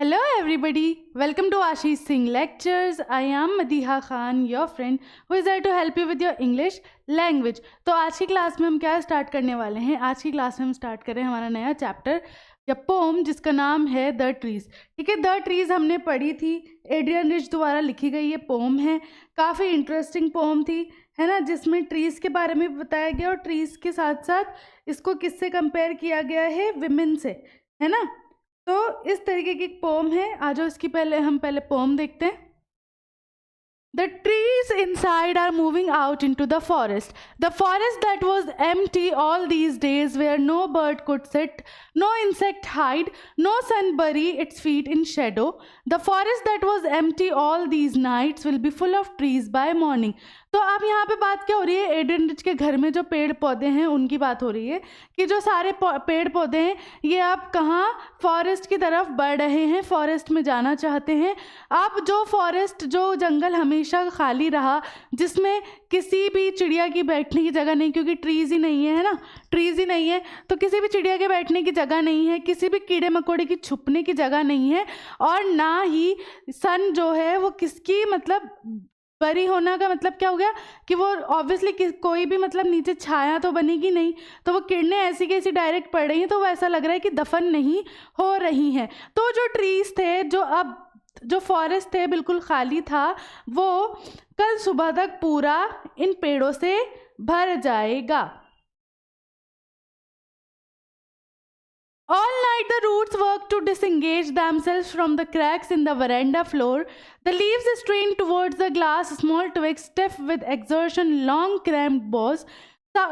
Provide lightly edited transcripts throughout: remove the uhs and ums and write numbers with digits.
Hello everybody, welcome to Ashish Singh Lectures. I am Madiha Khan, your friend who is there to help you with your English language. तो आज की class में हम क्या start करने वाले हैं? आज की क्लास में हम स्टार्ट करें हमारा नया चैप्टर या पोम जिसका नाम है द ट्रीज़। ठीक है, द ट्रीज़ हमने पढ़ी थी, एड्रियन रिच द्वारा लिखी गई ये पोम है। काफ़ी इंटरेस्टिंग पोम थी, है ना, जिसमें ट्रीज़ के बारे में बताया गया और ट्रीज़ के साथ साथ इसको किससे कंपेयर किया गया है? विमेन से, है ना। तो इस तरीके की पोम है। आ जाओ, इसकी हम पहले पोम देखते हैं। The trees inside are moving out into the forest. The forest that was empty all these days, where no bird could sit, no insect hide, no sun bury its feet in shadow. The forest that was empty all these nights will be full of trees by morning. तो अब यहाँ पे बात क्या हो रही है? Adrienne rich के घर में जो पेड़ पौधे हैं उनकी बात हो रही है कि जो सारे पेड़ पौधे हैं ये अब कहाँ? फॉरेस्ट की तरफ बढ़ रहे हैं, फॉरेस्ट में जाना चाहते हैं। अब जो फॉरेस्ट, जो जंगल हमेशा खाली रहा, जिसमें किसी भी चिड़िया की बैठने की जगह नहीं, क्योंकि ट्रीज़ ही नहीं है ना, ट्रीज़ ही नहीं है तो किसी भी चिड़िया के बैठने की जगह नहीं है, किसी भी कीड़े मकोड़े की छुपने की जगह नहीं है, और ना ही सन जो है वो किसकी, मतलब बरी होना का मतलब क्या हो गया कि वो ऑब्वियसली कोई भी मतलब नीचे छाया तो बनेगी नहीं, तो वो किरणें ऐसी की ऐसी डायरेक्ट पड़ रही हैं, तो वो ऐसा लग रहा है कि दफन नहीं हो रही हैं। तो जो ट्रीज़ थे, जो फॉरेस्ट थे बिल्कुल खाली था, वो कल सुबह तक पूरा इन पेड़ों से भर जाएगा। All night the roots work to disengage themselves from the cracks in the veranda floor. The leaves strain towards the glass, small twigs stiff with exertion, long cramped boughs,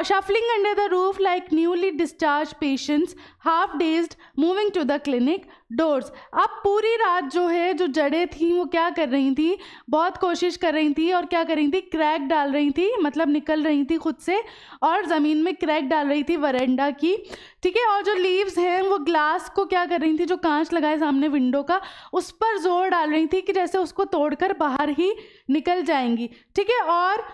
shuffling under the roof like newly discharged patients, half dazed, moving to the clinic doors. अब पूरी रात जो है, जो जड़ें थी वो क्या कर रही थी? बहुत कोशिश कर रही थी और क्या कर रही थी? क्रैक डाल रही थी, मतलब निकल रही थी खुद से और ज़मीन में क्रैक डाल रही थी वरेंडा की। ठीक है, और जो लीव्स हैं वो ग्लास को क्या कर रही थी? जो कांच लगाए सामने विंडो का, उस पर जोर डाल रही थी कि जैसे उसको तोड़कर बाहर ही निकल जाएंगी। ठीक है, और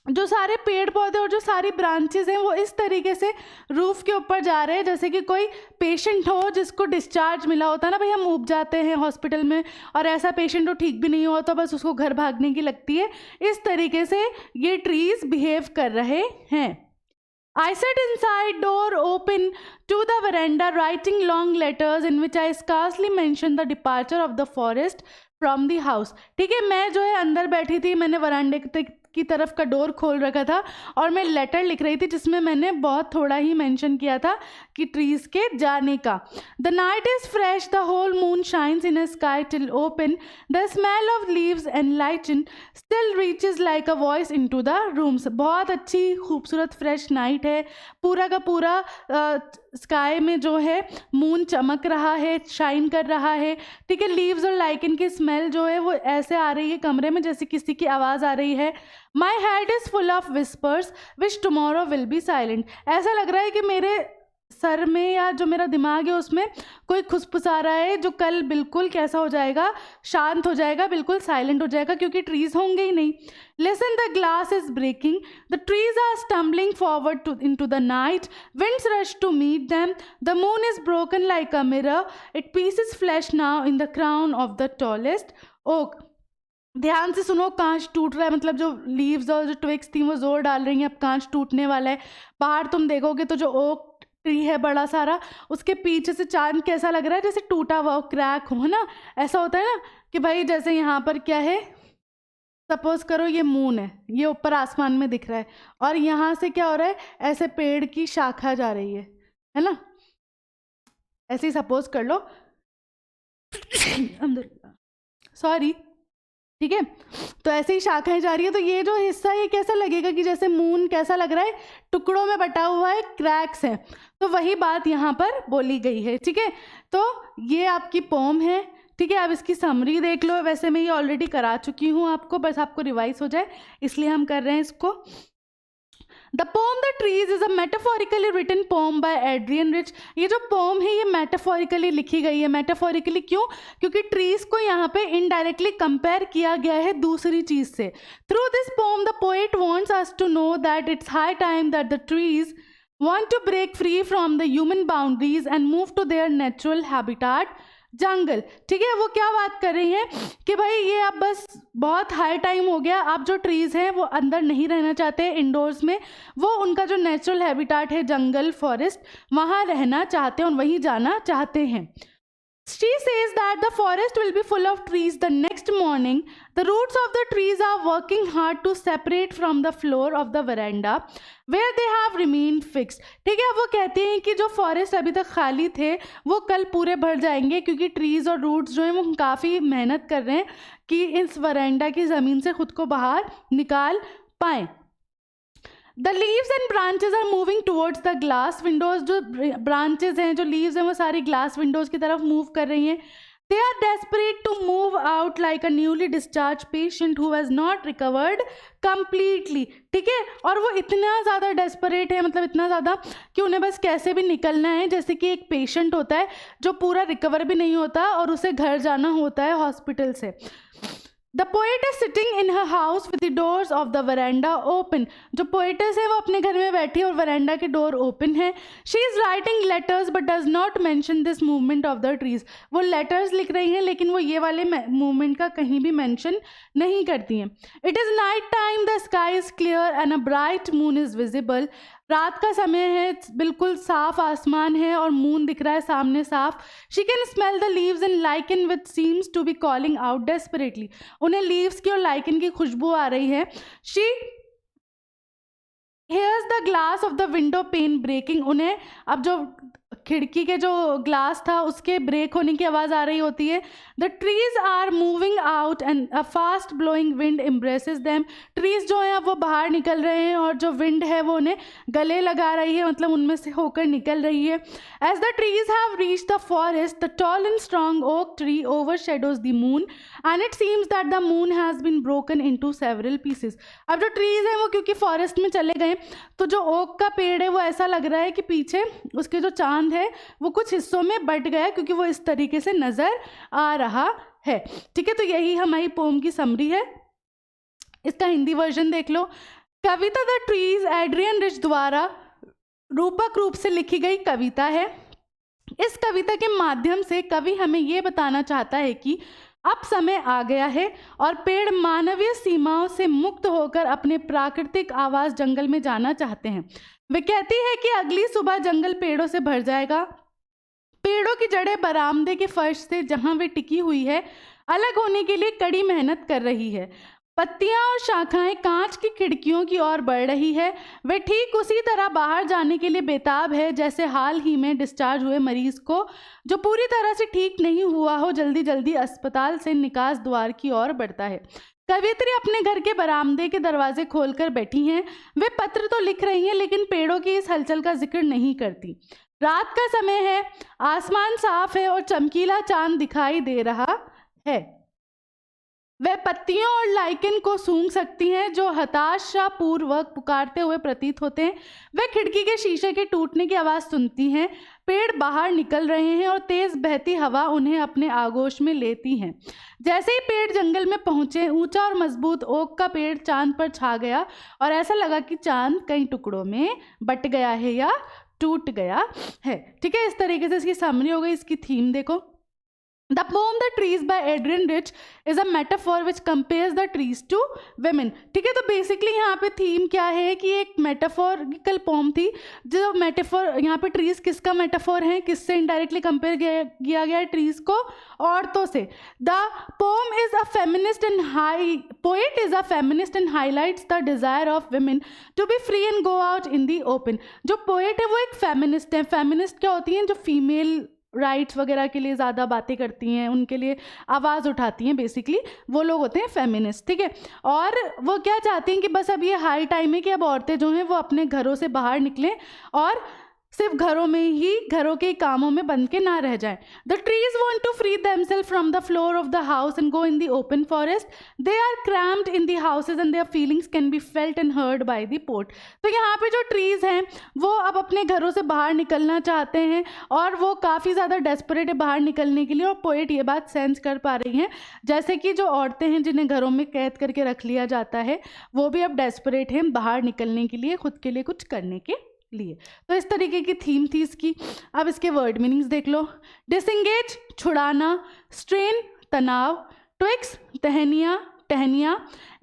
जो सारे पेड़ पौधे और जो सारी ब्रांचेस हैं वो इस तरीके से रूफ के ऊपर जा रहे हैं जैसे कि कोई पेशेंट हो जिसको डिस्चार्ज मिला होता है ना भाई, हम ऊब जाते हैं हॉस्पिटल में और ऐसा पेशेंट हो ठीक भी नहीं हुआ तो बस उसको घर भागने की लगती है, इस तरीके से ये ट्रीज बिहेव कर रहे हैं। I sat inside, door open to the veranda, writing long letters in which I scarcely mentioned the departure of the forest from the house. ठीक है, मैं जो है अंदर बैठी थी, मैंने वरांडे की तरफ का डोर खोल रखा था और मैं लेटर लिख रही थी जिसमें मैंने बहुत थोड़ा ही मेंशन किया था कि ट्रीज के जाने का। The night is fresh, the whole moon shines in a sky till open, the smell of leaves and lichen still reaches like a voice into the rooms. बहुत अच्छी खूबसूरत फ्रेश नाइट है, पूरा का पूरा स्काई में जो है मून चमक रहा है, शाइन कर रहा है। ठीक है, लीव्स और लाइकन की स्मेल जो है वो ऐसे आ रही है कमरे में जैसे किसी की आवाज़ आ रही है। My head is full of whispers which tomorrow will be silent. ऐसा लग रहा है कि मेरे सर में या जो मेरा दिमाग है उसमें कोई खुसफुसा रहा है जो कल बिल्कुल कैसा हो जाएगा? शांत हो जाएगा, बिल्कुल साइलेंट हो जाएगा, क्योंकि ट्रीज होंगे ही नहीं। Listen, the glass is breaking, the trees are stumbling forward into the night, winds rush to meet them, the moon is broken like a mirror, it pieces flash now in the crown of the tallest oak. ध्यान से सुनो, कांच टूट रहा है, मतलब जो leaves और जो ट्विग्स थी वो जोर डाल रही हैं, अब कांच टूटने वाला है। बाहर तुम देखोगे तो जो ओक ट्री है बड़ा सारा, उसके पीछे से चांद कैसा लग रहा है? जैसे टूटा हुआ क्रैक हो ना, ऐसा होता है ना कि भाई जैसे यहाँ पर क्या है, सपोज करो ये मून है, ये ऊपर आसमान में दिख रहा है और यहाँ से क्या हो रहा है, ऐसे पेड़ की शाखा जा रही है ना, ऐसे ही सपोज कर लो सॉरी। ठीक है, तो ऐसे ही शाखाएं जा रही है, तो ये जो हिस्सा ये कैसा लगेगा कि जैसे मून कैसा लग रहा है, टुकड़ों में बटा हुआ है, क्रैक्स हैं। तो वही बात यहाँ पर बोली गई है। ठीक है, तो ये आपकी पोम है। ठीक है, आप इसकी समरी देख लो, वैसे मैं ये ऑलरेडी करा चुकी हूँ आपको, बस आपको रिवाइज हो जाए इसलिए हम कर रहे हैं इसको। The poem the trees is a metaphorically written poem by Adrienne Rich. ये जो पोम है ये मेटाफोरिकली लिखी गई है। मेटाफोरिकली क्यों? क्योंकि ट्रीज को यहाँ पे इनडायरेक्टली कंपेयर किया गया है दूसरी चीज से। Through this poem the poet wants us to know that it's high time that the trees want to break free from the human boundaries and move to their natural habitat जंगल। ठीक है, वो क्या बात कर रही हैं कि भाई ये अब बस बहुत हाई टाइम हो गया, अब जो ट्रीज़ हैं वो अंदर नहीं रहना चाहते इंडोर्स में, वो उनका जो नेचुरल हैबिटाट है जंगल फॉरेस्ट, वहाँ रहना चाहते हैं और वहीं जाना चाहते हैं। She says that the forest will be full of trees the next morning. The roots of the trees are working hard to separate from the floor of the veranda where they have remained fixed. ठीक है, वो कहते हैं कि जो forest अभी तक खाली थे वो कल पूरे भर जाएंगे, क्योंकि ट्रीज़ और रूट्स जो हैं वो काफ़ी मेहनत कर रहे हैं कि इस वरांडा की ज़मीन से खुद को बाहर निकाल पाएँ। The leaves and branches are moving towards the glass windows. जो ब्रांचेज हैं, जो लीव्स हैं, वो सारी ग्लास विंडोज़ की तरफ मूव कर रही हैं। They are desperate to move out like a newly discharge patient who has not recovered completely. ठीक है, और वो इतना ज़्यादा डेस्परेट है, मतलब इतना ज़्यादा कि उन्हें बस कैसे भी निकलना है, जैसे कि एक पेशेंट होता है जो पूरा रिकवर भी नहीं होता और उसे घर जाना होता है हॉस्पिटल से। The poet is sitting in her house with the doors of the veranda open. जो poetess है वो अपने घर में बैठी है और veranda के डोर ओपन है। She is writing letters but does not mention this movement of the trees. वो letters लिख रही हैं लेकिन वो ये वाले movement का कहीं भी mention नहीं करती हैं। It is night time, the sky is clear and a bright moon is visible. रात का समय है, बिल्कुल साफ आसमान है और मून दिख रहा है सामने साफ। She can smell the leaves and lichen which seems to be calling out desperately. उन्हें लीव्स की और लाइकन की खुशबू आ रही है। She hears the glass of the window pane breaking. उन्हें अब जो खिड़की के जो ग्लास था उसके ब्रेक होने की आवाज़ आ रही होती है। The trees are moving out and a fast blowing wind embraces them. Trees जो हैं वो बाहर निकल रहे हैं और जो विंड है वो उन्हें गले लगा रही है, मतलब उनमें से होकर निकल रही है। As the trees have reached the forest, the tall and strong oak tree overshadows the moon and it seems that the moon has been broken into several pieces. अब जो ट्रीज हैं वो क्योंकि फॉरेस्ट में चले गए तो जो ओक का पेड़ है वो ऐसा लग रहा है कि पीछे उसके जो चांद है वो कुछ हिस्सों में बट गया, क्योंकि वो इस तरीके से नजर आ रहा है। ठीक है, तो यही हमारी पोम की समरी है। इसका हिंदी वर्जन देख लो। कविता द ट्रीज एड्रियन रिच द्वारा रूपक रूप से लिखी गई कविता है। इस कविता के माध्यम से कवि हमें ये बताना चाहता है कि अब समय आ गया है और पेड़ मानवीय सीमाओं से मुक्त होकर अपने प्राकृतिक आवास जंगल में जाना चाहते हैं। वे कहती है कि अगली सुबह जंगल पेड़ों से भर जाएगा। पेड़ों की जड़ें बरामदे के फर्श से जहां वे टिकी हुई है अलग होने के लिए कड़ी मेहनत कर रही है। पत्तियां और शाखाएं कांच की खिड़कियों की ओर बढ़ रही है। वे ठीक उसी तरह बाहर जाने के लिए बेताब है जैसे हाल ही में डिस्चार्ज हुए मरीज को जो पूरी तरह से ठीक नहीं हुआ हो जल्दी जल्दी अस्पताल से निकास द्वार की ओर बढ़ता है। कवियत्री अपने घर के बरामदे के दरवाजे खोलकर बैठी हैं। वे पत्र तो लिख रही हैं लेकिन पेड़ों की इस हलचल का जिक्र नहीं करती। रात का समय है, आसमान साफ है और चमकीला चांद दिखाई दे रहा है। वे पत्तियों और लाइकन को सूंघ सकती हैं जो हताशा पूर्वक पुकारते हुए प्रतीत होते हैं। वे खिड़की के शीशे के टूटने की आवाज़ सुनती हैं। पेड़ बाहर निकल रहे हैं और तेज़ बहती हवा उन्हें अपने आगोश में लेती हैं। जैसे ही पेड़ जंगल में पहुंचे, ऊंचा और मजबूत ओक का पेड़ चांद पर छा गया और ऐसा लगा कि चांद कई टुकड़ों में बट गया है या टूट गया है। ठीक है, इस तरीके से इसकी समरी हो गई। इसकी थीम देखो। The poem The Trees by Adrian Rich is a metaphor which compares the trees to women. ठीक है, तो बेसिकली यहाँ पे थीम क्या है कि एक मेटाफोरिकल पोम थी। जो मेटाफोर यहाँ पे ट्रीज किसका मेटाफोर है, किससे इनडायरेक्टली कंपेयर किया गया है ट्रीज को, औरतों से। The poem is a feminist and poet is a feminist and highlights the desire of women to be free and go out in the open. जो पोएट है वो एक फेमिनिस्ट है। फेमिनिस्ट क्या होती हैं, जो फीमेल राइट्स वगैरह के लिए ज़्यादा बातें करती हैं, उनके लिए आवाज़ उठाती हैं, बेसिकली वो लोग होते हैं फेमिनिस्ट। ठीक है, और वो क्या चाहती हैं कि बस अब ये हाई टाइम है कि अब औरतें जो हैं वो अपने घरों से बाहर निकलें और सिर्फ घरों में ही घरों के कामों में बंद के ना रह जाएं। The trees want to free themselves from the floor of the house and go in the open forest. They are crammed in the houses and their feelings can be felt and heard by the poet. तो यहाँ पे जो trees हैं वो अब अपने घरों से बाहर निकलना चाहते हैं और वो काफ़ी ज़्यादा डेस्परेट है बाहर निकलने के लिए, और पोएट ये बात सेंस कर पा रही हैं। जैसे कि जो औरतें हैं जिन्हें घरों में कैद करके रख लिया जाता है वो भी अब डेस्परेट हैं बाहर निकलने के लिए, खुद के लिए कुछ करने के लिए। तो इस तरीके की थीम थी इसकी। अब इसके वर्ड मीनिंग्स देख लो। डिसंगेज छुड़ाना, स्ट्रेन तनाव, ट्विक्स टहनिया,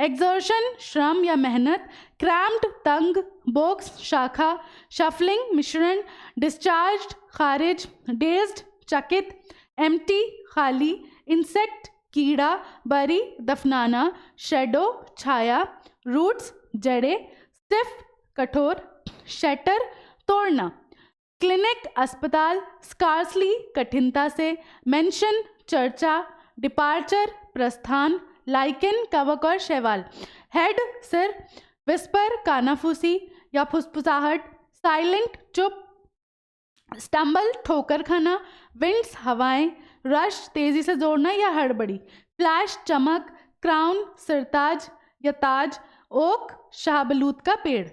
एक्सर्शन श्रम या मेहनत, क्रैम्प्ड तंग, बोक्स शाखा, शफलिंग मिश्रण, डिस्चार्ज्ड खारिज, डेज्ड चकित, एम्प्टी खाली, इंसेक्ट कीड़ा, बरी दफनाना, शेडो छाया, रूट्स जड़े, स्टिफ कठोर, शटर तोड़ना, क्लिनिक अस्पताल, स्कार्सली कठिनता से, मेंशन चर्चा, डिपार्चर प्रस्थान, लाइकन कवक और शैवाल, हेड सिर, विस्पर कानाफूसी या फुसफुसाहट, साइलेंट चुप, स्टम्बल ठोकर खाना, विंड्स हवाएं, रश तेजी से जोड़ना या हड़बड़ी, फ्लैश चमक, क्राउन सिरताज या ताज, ओक शाहबलूत का पेड़।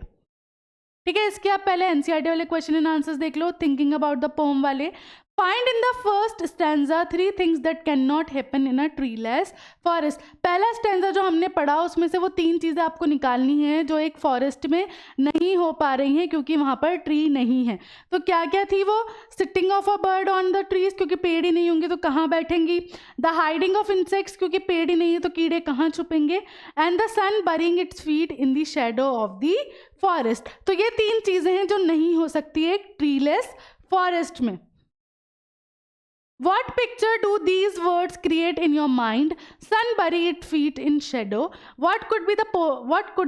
ठीक है, इसके आप पहले एनसीईआरटी वाले क्वेश्चन एंड आंसर्स देख लो, थिंकिंग अबाउट द पोम वाले। Find in the first stanza 3 things that can not happen in a treeless forest. पहला स्टैंजा जो हमने पढ़ा उसमें से वो 3 चीज़ें आपको निकालनी है जो एक फॉरेस्ट में नहीं हो पा रही हैं क्योंकि वहाँ पर ट्री नहीं है। तो क्या क्या थी वो? Sitting of a bird on the trees, क्योंकि पेड़ ही नहीं होंगे तो कहाँ बैठेंगी। द हाइडिंग ऑफ इंसेक्ट्स, क्योंकि पेड़ ही नहीं है तो कीड़े कहाँ छुपेंगे। And the sun burying its feet in the shadow of the forest. तो ये 3 चीज़ें हैं जो नहीं हो सकती एक ट्रीलेस फॉरेस्ट में। What picture do these words create in your mind? Sun bury its feet in shadow. What could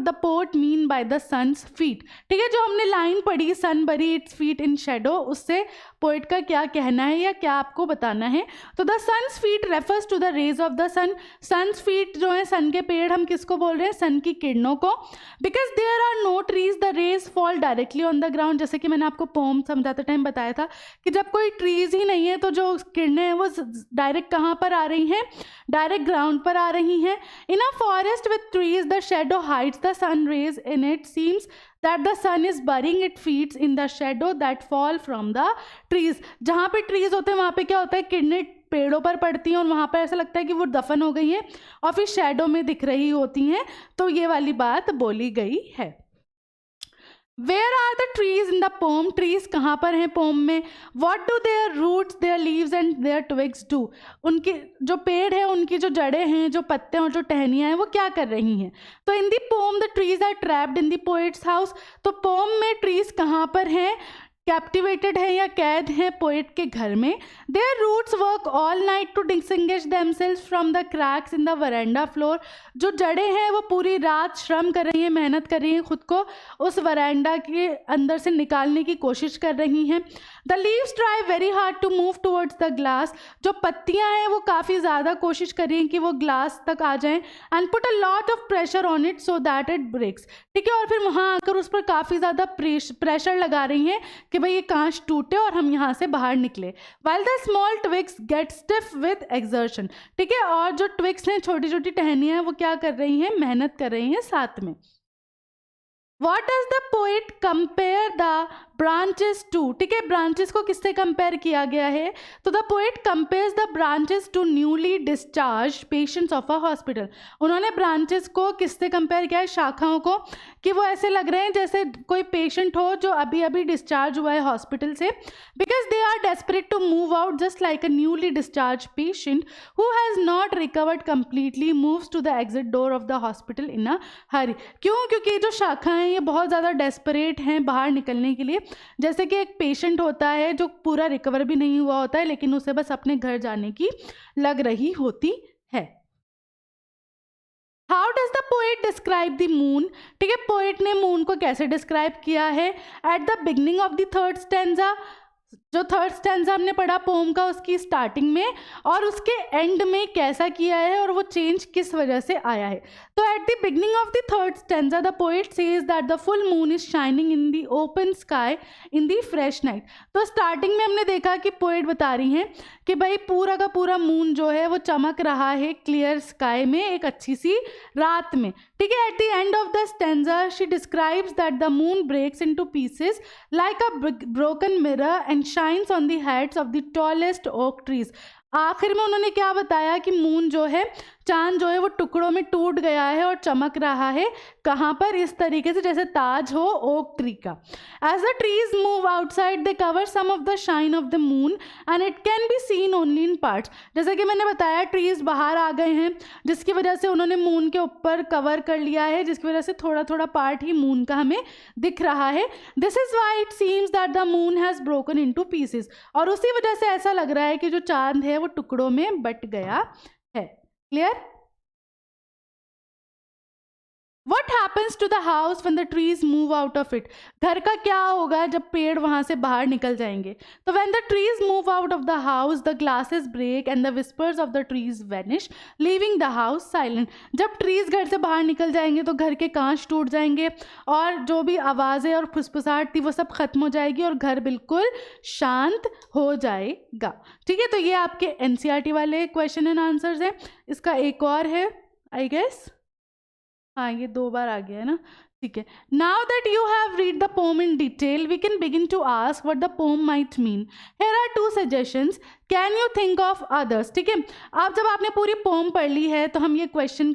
the poet mean by the sun's feet? ठीक है, जो हमने लाइन पढ़ी sun bury its feet in shadow, उससे poet का क्या कहना है या क्या आपको बताना है? तो the sun's feet refers to the rays of the sun. sun's feet जो है सन के पेड़, हम किसको बोल रहे हैं? सन की किरणों को। Because there are no trees, the rays fall directly on the ground. जैसे कि मैंने आपको पोम समझाते टाइम बताया था कि जब कोई ट्रीज ही नहीं है तो जो किरणें हैं वो डायरेक्ट कहाँ पर आ रही हैं? डायरेक्ट ग्राउंड पर आ रही हैं। In a forest with trees the shadow hides the sun rays in it seems that the sun is burying it feets in the shadow that fall from the trees. जहाँ पे trees होते हैं वहाँ पे क्या होता है? किरणें पेड़ों पर पड़ती हैं और वहाँ पर ऐसा लगता है कि वो दफन हो गई हैं और फिर शेडो में दिख रही होती हैं। तो ये वाली बात बोली गई है। Where are the trees in the poem? Trees कहाँ पर हैं पोम में? What do their roots, their leaves and their twigs do? उनकी जो पेड़ है, उनकी जो जड़ें हैं, जो पत्ते और जो टहनियाँ हैं, वो क्या कर रही हैं? तो in the poem the trees are trapped in the poet's house. तो पोम में ट्रीज कहाँ पर हैं? कैप्टिवेटेड है या कैद है पोएट के घर में। Their roots work all night to disengage themselves from the cracks in the veranda floor. जो जड़ें हैं वो पूरी रात श्रम कर रही हैं, मेहनत कर रही हैं, खुद को उस वरांडा के अंदर से निकालने की कोशिश कर रही हैं। The leaves try very hard to move towards the glass. जो पत्तियां हैं वो काफ़ी ज़्यादा कोशिश कर रही हैं कि वो ग्लास तक आ जाएं। And put a lot of pressure on it so that it breaks. ठीक है, और फिर वहाँ आकर उस पर काफ़ी ज़्यादा प्रेशर लगा रही हैं कि भाई ये कांच टूटे और हम यहाँ से बाहर निकले। While the small twigs get stiff with exertion. ठीक है, और जो ट्विक्स हैं, छोटी छोटी टहनियाँ हैं, वो क्या कर रही हैं? मेहनत कर रही हैं साथ में। What does the poet compare the branches to? ठीक है, ब्रांचेस को किससे कंपेयर किया गया है? तो the poet compares the branches to newly discharge patients of a hospital. उन्होंने ब्रांचेस को किससे कंपेयर किया है? शाखाओं को, कि वो ऐसे लग रहे हैं जैसे कोई पेशेंट हो जो अभी अभी डिस्चार्ज हुआ है हॉस्पिटल से। Because they are desperate to move out just like a newly discharge patient who has not recovered completely moves to the exit door of the hospital in a hurry. क्यों? क्योंकि जो शाखाएं ये बहुत ज़्यादा डेस्परेट हैं बाहर निकलने के लिए। जैसे कि एक पेशेंट होता है जो पूरा रिकवर भी नहीं हुआ होता है लेकिन उसे बस अपने घर जाने की लग रही होती है। How does the poet describe the moon? ठीक है, पोएट ने मून को कैसे डिस्क्राइब किया है? At the beginning of the third stanza, जो थर्ड स्टैंजा हमने पढ़ा पोम का, उसकी स्टार्टिंग में और उसके एंड में कैसा किया है और वो चेंज किस वजह से आया है। तो at the beginning of the third stanza the poet says that the full moon is shining in the open sky in the fresh night. तो स्टार्टिंग में हमने देखा कि पोएट बता रही हैं कि भाई पूरा का पूरा मून जो है वो चमक रहा है क्लियर स्काई में, एक अच्छी सी रात में। ठीक है, at the end of the stanza she describes that the moon breaks into pieces like a broken mirror and shines on the heads of the tallest oak trees. आखिर में उन्होंने क्या बताया कि मून जो है चांद जो है वो टुकड़ों में टूट गया है और चमक रहा है, कहाँ पर, इस तरीके से जैसे ताज हो ओक ट्री का। As the trees move outside they cover some of the shine of the moon and it can be seen only in parts. जैसे कि मैंने बताया ट्रीज बाहर आ गए हैं, जिसकी वजह से उन्होंने मून के ऊपर कवर कर लिया है, जिसकी वजह से थोड़ा थोड़ा पार्ट ही मून का हमें दिख रहा है। This is why it seems that the moon has broken into pieces, और उसी वजह से ऐसा लग रहा है कि जो चांद है वो टुकड़ों में बट गया है। Clear? What happens to the house when the trees move out of it? घर का क्या होगा जब पेड़ वहाँ से बाहर निकल जाएंगे? तो when the trees move out of the house, the glasses break and the whispers of the trees vanish, leaving the house silent. जब trees घर से बाहर निकल जाएंगे तो घर के कांच टूट जाएंगे और जो भी आवाज़ें और फुसफुसाहट थी वो सब खत्म हो जाएगी और घर बिल्कुल शांत हो जाएगा। ठीक है, तो ये आपके NCERT वाले क्वेश्चन एंड आंसर्स हैं। इसका एक और है आई गेस, हाँ ये 2 बार आ गया है ना, ठीक है। Now that you have read the poem in detail we can begin to ask what the poem might mean. Here are 2 suggestions, can you think of others. ठीक है, आप जब आपने पूरी पोम पढ़ ली है तो हम ये क्वेश्चन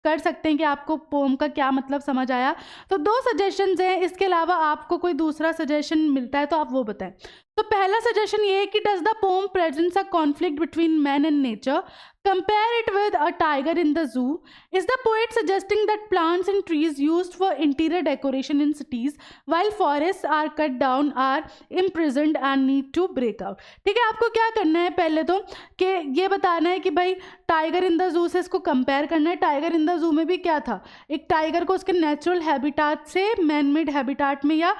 कर सकते हैं कि आपको पोम का क्या मतलब समझ आया। तो 2 सजेशंस हैं, इसके अलावा आपको कोई दूसरा सजेशन मिलता है तो आप वो बताएं। तो पहला सजेशन ये है कि does the pome presents a conflict between man and nature, compare it with a tiger in the zoo. Is the poet suggesting that plants and trees used for interior decoration in cities while forests are cut down are imprisoned and need to break out? ठीक है, आपको क्या करना है पहले तो कि ये बताना है कि भाई टाइगर इन द जू से इसको कंपेयर करना है। टाइगर इन द जू में भी क्या था, एक टाइगर को उसके नेचुरल हैबिटाट से मैन मेड हैबिटाट में या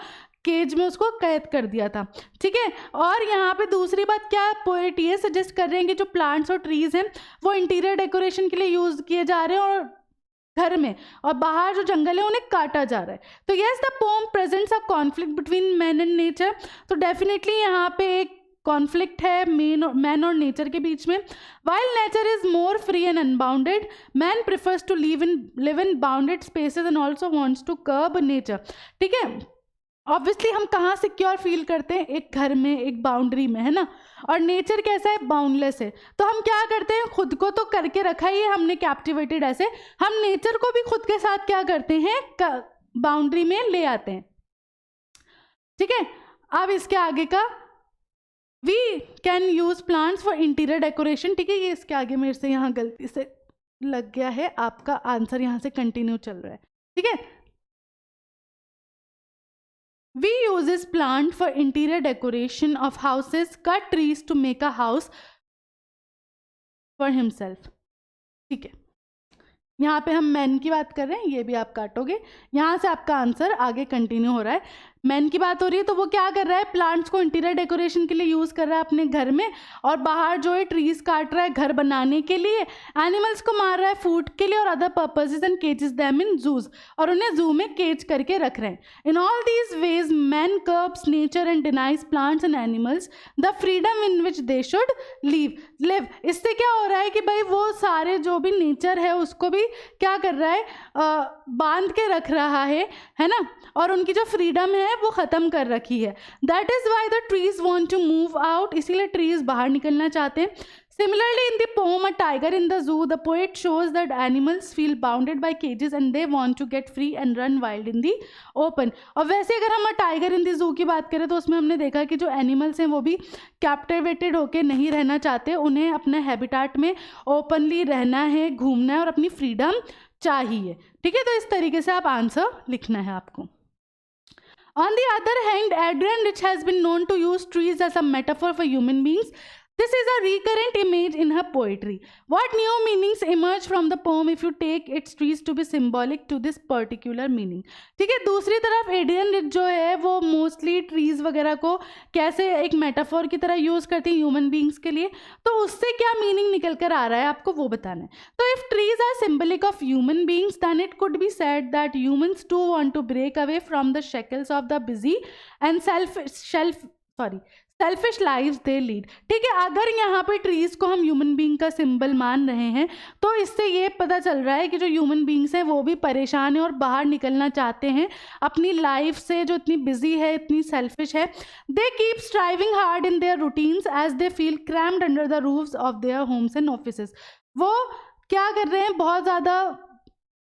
केज में उसको कैद कर दिया था। ठीक है, और यहाँ पे दूसरी बात क्या पोएट ये सजेस्ट कर रहे हैं कि जो प्लांट्स और ट्रीज हैं वो इंटीरियर डेकोरेशन के लिए यूज किए जा रहे हैं और घर में, और बाहर जो जंगल है उन्हें काटा जा रहा है। तो yes the pome presents a conflict between man and nature. तो डेफिनेटली यहाँ पे एक कॉन्फ्लिक्ट है मैन और नेचर के बीच में। While nature is more free and unbounded, man prefers to live in bounded spaces and also wants to curb nature. ठीक है, ऑब्वियसली हम कहाँ सिक्योर फील करते हैं, एक घर में, एक बाउंड्री में, है ना। और नेचर कैसा है, बाउंडलेस है। तो हम क्या करते हैं, खुद को तो करके रखा ही है हमने कैप्टिवेटेड, ऐसे हम नेचर को भी खुद के साथ क्या करते हैं, बाउंड्री में ले आते हैं। ठीक है, अब इसके आगे का we can use plants for interior decoration. ठीक है, ये इसके आगे मेरे से यहाँ गलती से लग गया है, आपका आंसर यहाँ से कंटिन्यू चल रहा है। ठीक है, we uses plant for interior decoration of houses, cut trees to make a house for himself. ठीक है, यहाँ पे हम मैन की बात कर रहे हैं, ये भी आप काटोगे, यहाँ से आपका आंसर आगे कंटिन्यू हो रहा है। मैन की बात हो रही है तो वो क्या कर रहा है, प्लांट्स को इंटीरियर डेकोरेशन के लिए यूज़ कर रहा है अपने घर में, और बाहर जो है ट्रीज काट रहा है घर बनाने के लिए, एनिमल्स को मार रहा है फूड के लिए और other purposes and cages them in zoos, और उन्हें जू में केज करके रख रहे हैं। In all these ways man curbs nature and denies plants and animals the freedom in which they should live. इससे क्या हो रहा है कि भाई वो सारे जो भी नेचर है उसको भी क्या कर रहा है, बांध के रख रहा है ना, और उनकी जो फ्रीडम है वो ख़त्म कर रखी है। That is why the trees want to move out, इसीलिए ट्रीज बाहर निकलना चाहते हैं। Similarly, in the poem A Tiger in the Zoo, the poet shows that animals feel bounded by cages and they want to get free and run wild in the open. और वैसे अगर हम tiger in the zoo की बात करें तो उसमें हमने देखा कि जो एनिमल्स हैं वो भी कैप्टिवेटेड होके नहीं रहना चाहते, उन्हें अपने हैबिटाट में ओपनली रहना है, घूमना है और अपनी फ्रीडम चाहिए। ठीक है, तो इस तरीके से आप आंसर लिखना है आपको। On the other hand, Adrian Rich has been known to use trees as a metaphor for human beings. This is a recurrent image in her poetry. What new meanings emerge from the poem if you take its trees to be symbolic to this particular meaning? ठीक है, दूसरी तरफ Adrian rich जो है वो mostly trees वगैरह को कैसे एक मेटाफोर की तरह यूज़ करती है ह्यूमन बींग्स के लिए, तो उससे क्या मीनिंग निकल कर आ रहा है आपको वो बताना है। तो if trees are symbolic of human beings then it could be said that humans too want to break away from the shackles of the busy and selfish lives they lead. ठीक है, अगर यहाँ पे ट्रीज को हम human being का symbol मान रहे हैं तो इससे ये पता चल रहा है कि जो ह्यूमन बींग्स हैं वो भी परेशान हैं और बाहर निकलना चाहते हैं अपनी लाइफ से जो इतनी बिजी है, इतनी सेल्फिश है। They keep striving hard in their routines as they feel crammed under the roofs of their homes and offices. वो क्या कर रहे हैं, बहुत ज़्यादा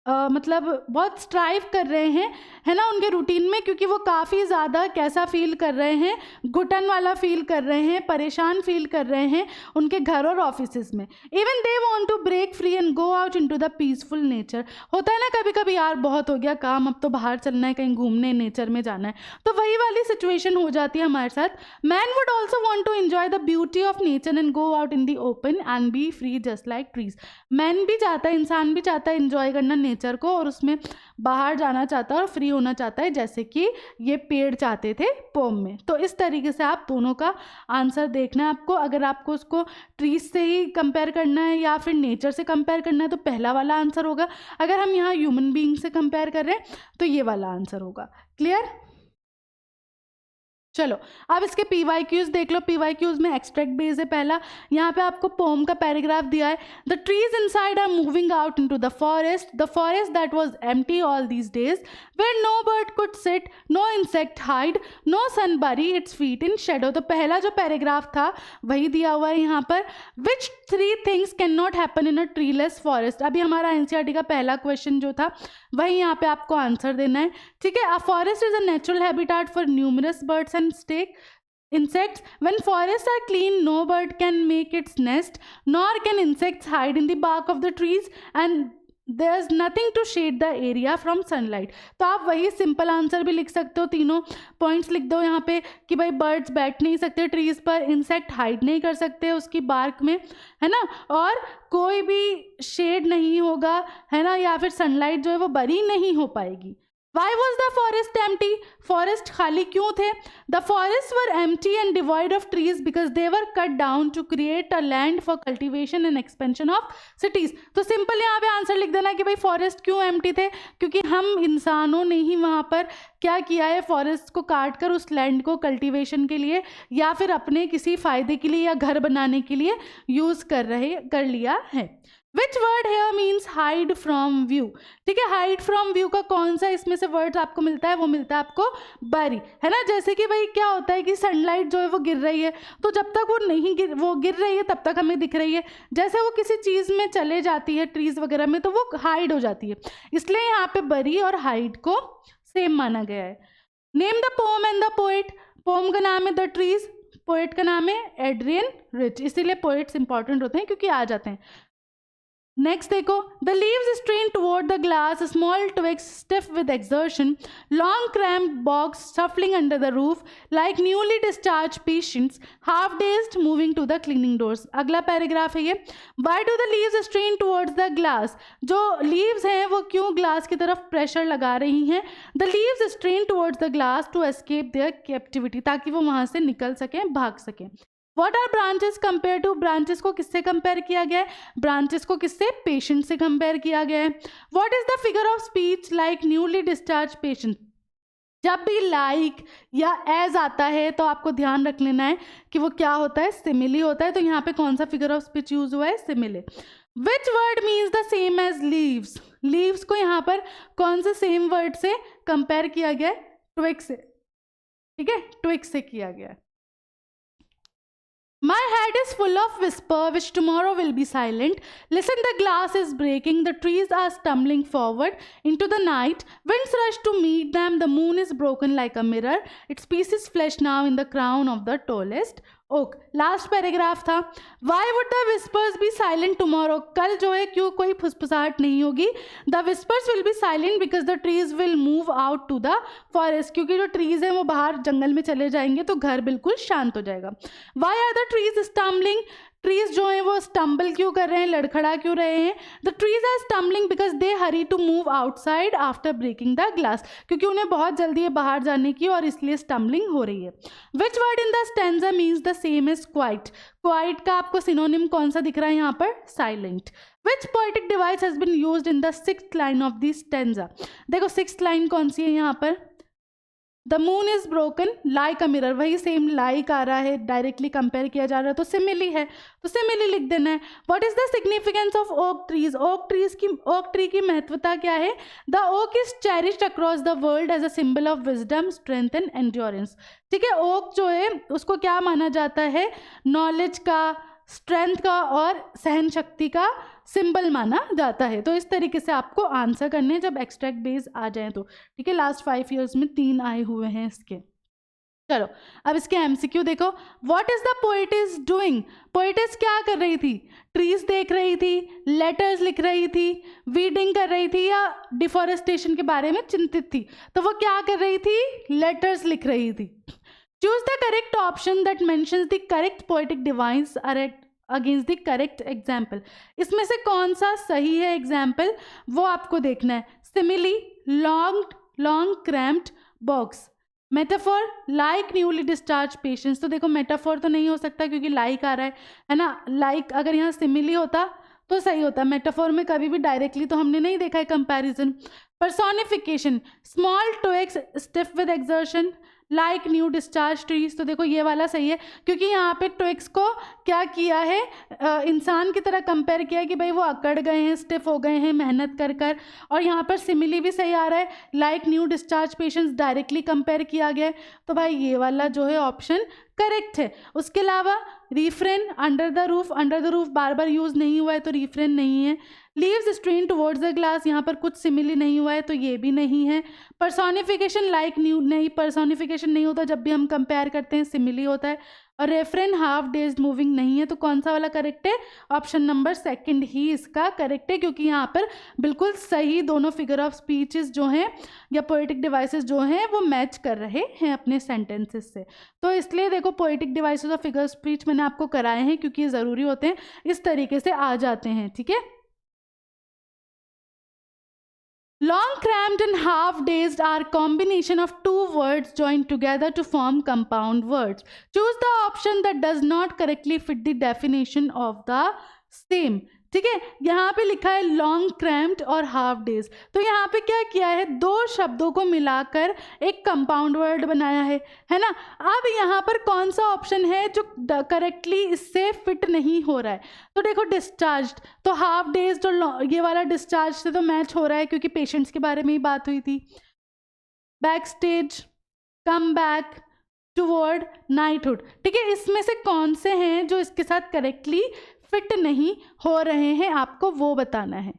मतलब बहुत स्ट्राइव कर रहे हैं, है ना, उनके रूटीन में, क्योंकि वो काफ़ी ज़्यादा कैसा फील कर रहे हैं, घुटन वाला फील कर रहे हैं, परेशान फील कर रहे हैं उनके घर और ऑफिस में। Even they want to break free and go out into the peaceful nature. होता है ना कभी कभी, यार बहुत हो गया काम, अब तो बाहर चलना है, कहीं घूमने, नेचर में जाना है, तो वही वाली सिचुएशन हो जाती है हमारे साथ। Man would also want to enjoy the beauty of nature and go out in the open and be free just like trees. Man भी चाहता है, इंसान भी चाहता है एंजॉय करना नेचर को, और उसमें बाहर जाना चाहता है और फ्री होना चाहता है, जैसे कि ये पेड़ चाहते थे पोम में। तो इस तरीके से आप दोनों का आंसर देखना है आपको। अगर आपको उसको ट्रीज से ही कंपेयर करना है या फिर नेचर से कंपेयर करना है तो पहला वाला आंसर होगा। अगर हम यहाँ ह्यूमन बीइंग से कंपेयर कर रहे हैं तो ये वाला आंसर होगा। क्लियर? चलो अब इसके PYQs देख लो। PYQs में एक्सट्रैक्ट बेस है पहला। यहाँ पे आपको पोम का पैराग्राफ दिया है। The trees inside are moving out into the forest that was empty all these days, where no bird could sit, no insect hide, no sun bury its feet in shadow. तो पहला जो paragraph था वही दिया हुआ है यहाँ पर। विच 3 things can not happen in a treeless forest. अभी हमारा NCERT का पहला क्वेश्चन जो था वही यहाँ पे आपको आंसर देना है। ठीक है। A forest is a natural habitat for numerous birds and insects. When forests are clean, no bird can make its nest, nor can insects hide in the bark of the trees, and there's nothing to shade the area from sunlight. तो आप वही simple answer भी लिख सकते हो, तीनों points लिख दो यहाँ पे कि भाई बर्ड्स बैठ नहीं सकते ट्रीज पर, इंसेक्ट हाइड नहीं कर सकते उसकी बार्क में, है ना, और कोई भी शेड नहीं होगा, है ना, या फिर सनलाइट जो है वो बरी नहीं हो पाएगी। Why was the forest empty? Forest खाली क्यों थे? The forests were empty and devoid of trees because they were cut down to create a land for cultivation and expansion of cities. तो सिंपल यहाँ पे आंसर लिख देना कि भाई फॉरेस्ट क्यों एम्प्टी थे, क्योंकि हम इंसानों ने ही वहाँ पर क्या किया है, फॉरेस्ट को काट कर उस लैंड को कल्टीवेशन के लिए या फिर अपने किसी फ़ायदे के लिए या घर बनाने के लिए यूज़ कर लिया है। Which word here means hide from view. ठीक है, हाइड फ्रॉम व्यू का कौन सा इसमें से वर्ड आपको मिलता है? वो मिलता है आपको बरी, है ना। जैसे कि भाई क्या होता है कि सनलाइट जो है वो गिर रही है, तो जब तक वो गिर रही है तब तक हमें दिख रही है। जैसे वो किसी चीज़ में चले जाती है, ट्रीज वगैरह में, तो वो हाइड हो जाती है। इसलिए यहाँ पे बरी और हाइड को सेम माना गया है। Name the poem and the poet. Poem का नाम है द ट्रीज, पोएट का नाम है एड्रियन रिच, इसीलिए पोएट्स इंपॉर्टेंट होते हैं क्योंकि आ जाते हैं। नेक्स्ट देखो, the leaves strain toward the glass, small twigs stiff with exertion, long cramped boughs shuffling under the roof like newly discharge patients, half dazed moving to the clinic doors. अगला paragraph है ये। Why do the leaves strain towards the glass. जो leaves हैं वो क्यों glass की तरफ pressure लगा रही हैं? The leaves strain towards the glass to escape their captivity, ताकि वो वहाँ से निकल सकें, भाग सकें। What are branches compare to. Branches को किससे कंपेयर किया गया है? ब्रांचेस को किससे? पेशेंट से कंपेयर किया गया है। What is the figure of speech like newly discharge patient. जब भी लाइक या एज आता है तो आपको ध्यान रख लेना है कि वो क्या होता है, सिमिली होता है। तो यहाँ पे कौन सा फिगर ऑफ स्पीच यूज हुआ है? Simile. Which word means the same as leaves. Leaves को यहाँ पर कौन से सेम वर्ड से कंपेयर किया गया है? ट्विग से। ठीक है, ट्विग से किया गया है। My head is full of whisper which tomorrow will be silent. Listen, the glass is breaking, the trees are stumbling forward into the night. Winds rush to meet them, the moon is broken like a mirror. Its pieces flesh now in the crown of the tallest oak. Last paragraph था। Why would the whispers be silent tomorrow? कल जो है क्यों कोई फुसफुसाहट नहीं होगी? The whispers will be silent because the trees will move out to the forest. क्योंकि जो ट्रीज हैं वो बाहर जंगल में चले जाएंगे तो घर बिल्कुल शांत हो जाएगा। Why are the trees stumbling? Trees जो हैं वो स्टम्बल क्यों कर रहे हैं, लड़खड़ा क्यों रहे हैं? The trees are stumbling because they hurry to move outside after breaking the glass, क्योंकि उन्हें बहुत जल्दी है बाहर जाने की और इसलिए स्टम्बलिंग हो रही है। Which word in the stanza means the same as quiet. Quiet का आपको सिनोनिम कौन सा दिख रहा है यहाँ पर? Silent. Which poetic device has been used in the 6th line of the stanza. देखो 6th लाइन कौन सी है यहाँ पर? The moon is broken like a mirror, वही सेम लाइक आ रहा है, डायरेक्टली कंपेयर किया जा रहा है तो सिमिली है, तो सिमिली लिख देना है। What is the significance of oak trees. Oak tree की महत्वता क्या है? The oak is cherished across the world as a symbol of wisdom, strength and endurance. ठीक है, ओक जो है उसको क्या माना जाता है? नॉलेज का, स्ट्रेंथ का और सहन शक्ति का सिंबल माना जाता है। तो इस तरीके से आपको आंसर करने हैं जब एक्सट्रैक्ट बेस आ जाए तो, ठीक है। लास्ट 5 ईयर्स में 3 आए हुए हैं इसके। चलो अब इसके एमसीक्यू देखो। What is the poet's doing? Poet's क्या कर रही थी? ट्रीज देख रही थी, लेटर्स लिख रही थी, वीडिंग कर रही थी, या डिफॉरेस्टेशन के बारे में चिंतित थी? तो वो क्या कर रही थी? लेटर्स लिख रही थी। Choose the correct option that mentions the correct poetic device against the correct example. इसमें से कौन सा सही है एग्जाम्पल वो आपको देखना है। Simile, long cramped box, metaphor like newly discharge patients. तो देखो मेटाफॉर तो नहीं हो सकता क्योंकि लाइक आ रहा है ना। लाइक अगर यहाँ सिमिली होता तो सही होता, मेटाफॉर में कभी भी डायरेक्टली तो हमने नहीं देखा है comparison. Personification, small toes stiff with exertion like new discharge trees. तो देखो ये वाला सही है क्योंकि यहाँ पे टोएक्स को क्या किया है, इंसान की तरह कंपेयर किया कि भाई वो अकड़ गए हैं, स्टिफ हो गए हैं मेहनत कर कर। और यहाँ पर सिमिली भी सही आ रहा है, like new discharge patients directly compare किया गया है। तो भाई ये वाला जो है ऑप्शन करेक्ट है। उसके अलावा refrain, under the roof bar bar use नहीं हुआ है तो रिफ्रेन नहीं है। Leaves strain towards the glass, यहाँ पर कुछ सिमिली नहीं हुआ है तो ये भी नहीं है। पर्सोनिफिकेशन लाइक न्यू, नहीं पर्सोनिफिकेशन नहीं होता, जब भी हम कंपेयर करते हैं सिमिली होता है। और रेफरेन हाफ डेज मूविंग नहीं है। तो कौन सा वाला करेक्ट है? ऑप्शन नंबर 2 ही इसका करेक्ट है क्योंकि यहाँ पर बिल्कुल सही दोनों फिगर ऑफ स्पीचेस जो हैं या पोएटिक डिवाइसेस जो हैं वो मैच कर रहे हैं अपने सेंटेंसेस से। तो इसलिए देखो पोएटिक डिवाइसेस और फिगर ऑफ स्पीच मैंने आपको कराए हैं क्योंकि ये ज़रूरी होते हैं, इस तरीके से आ जाते हैं, ठीक है। Long cramped and half dazed are combination of two words joined together to form compound words. Choose the option that does not correctly fit the definition of the same. ठीक है, यहाँ पे लिखा है लॉन्ग क्रैम्प्ड और half days. तो यहाँ पे क्या किया है, दो शब्दों को मिलाकर एक कंपाउंड वर्ड बनाया है ना। अब यहाँ पर कौन सा ऑप्शन है जो करेक्टली इससे फिट नहीं हो रहा है? तो देखो डिस्चार्ज, तो हाफ डेज जो ये वाला डिस्चार्ज से तो मैच हो रहा है क्योंकि पेशेंट्स के बारे में ही बात हुई थी। Back stage, come back, toward, knighthood, ठीक है। इसमें से कौन से हैं जो इसके साथ करेक्टली फिट नहीं हो रहे हैं, आपको वो बताना है।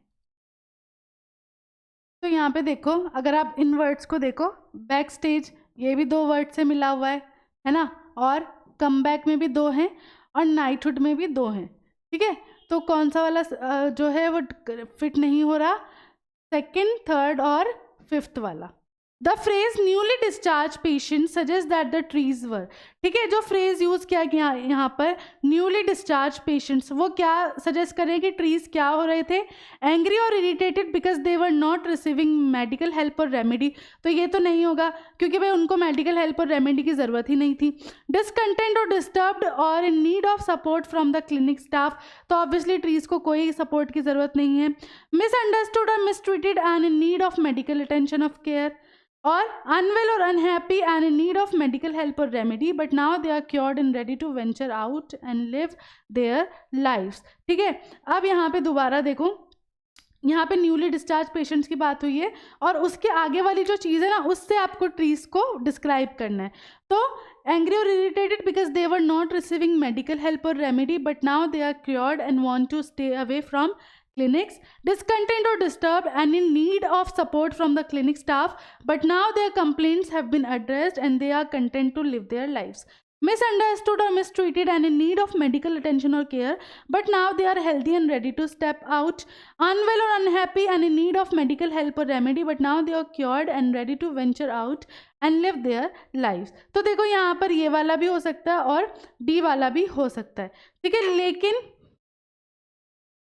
तो यहाँ पे देखो, अगर आप इन वर्ड्स को देखो, बैक स्टेज ये भी 2 वर्ड से मिला हुआ है ना, और कम बैक में भी 2 हैं और नाइटहुड में भी 2 हैं, ठीक है। तो कौन सा वाला जो है वो फिट नहीं हो रहा? 2nd, 3rd और 5th वाला। The phrase newly discharge patient suggest that the trees were, ठीक है। जो फ्रेज यूज किया गया यहाँ पर न्यूली डिस्चार्ज पेशेंट्स, वो क्या सजेस्ट करें कि ट्रीज क्या हो रहे थे? एंग्री और irritated because they were not receiving medical help और रेमेडी। तो ये तो नहीं होगा क्योंकि भाई उनको मेडिकल हेल्प और रेमेडी की ज़रूरत ही नहीं थी। डिसकंटेंट और डिस्टर्ब्ड और in need of support from the clinic staff, तो ऑब्वियसली ट्रीज को कोई सपोर्ट की ज़रूरत नहीं है। मिसअंडरस्टूड और mistreated and in need of medical attention of care, और unwell or unhappy and in need of medical help or remedy, but now they are cured and ready to venture out and live their lives, ठीक है। अब यहाँ पे दोबारा देखो, यहाँ पे न्यूली डिस्चार्ज पेशेंट्स की बात हुई है और उसके आगे वाली जो चीज़ है ना, उससे आपको ट्रीज को डिस्क्राइब करना है। तो एंग्री और irritated because they were not receiving medical help और remedy, but now they are cured and want to stay away from clinics. Discontent or disturbed and in need of support from the clinic staff, but now their complaints have been addressed and they are content to live their lives. Misunderstood or mistreated and in need of medical attention or care, but now they are healthy and ready to step out. Unwell or unhappy and in need of medical help or remedy, but now they are cured and ready to venture out and live their lives. तो देखो यहाँ पर ये वाला भी हो सकता है और डी वाला भी हो सकता है, ठीक है। लेकिन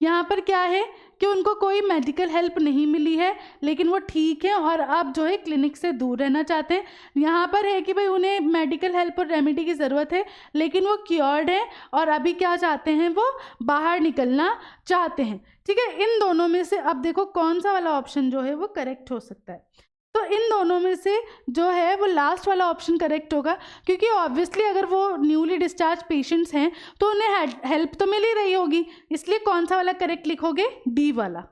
यहाँ पर क्या है कि उनको कोई मेडिकल हेल्प नहीं मिली है, लेकिन वो ठीक है और अब जो है क्लिनिक से दूर रहना चाहते हैं। यहाँ पर है कि भाई उन्हें मेडिकल हेल्प और रेमेडी की ज़रूरत है, लेकिन वो क्योर्ड है और अभी क्या चाहते हैं, वो बाहर निकलना चाहते हैं, ठीक है। इन दोनों में से अब देखो कौन सा वाला ऑप्शन जो है वो करेक्ट हो सकता है। तो इन दोनों में से जो है वो लास्ट वाला ऑप्शन करेक्ट होगा क्योंकि ऑब्वियसली अगर वो न्यूली डिस्चार्ज पेशेंट्स हैं तो उन्हें हेल्प तो मिल ही रही होगी, इसलिए कौन सा वाला करेक्ट लिखोगे? डी वाला।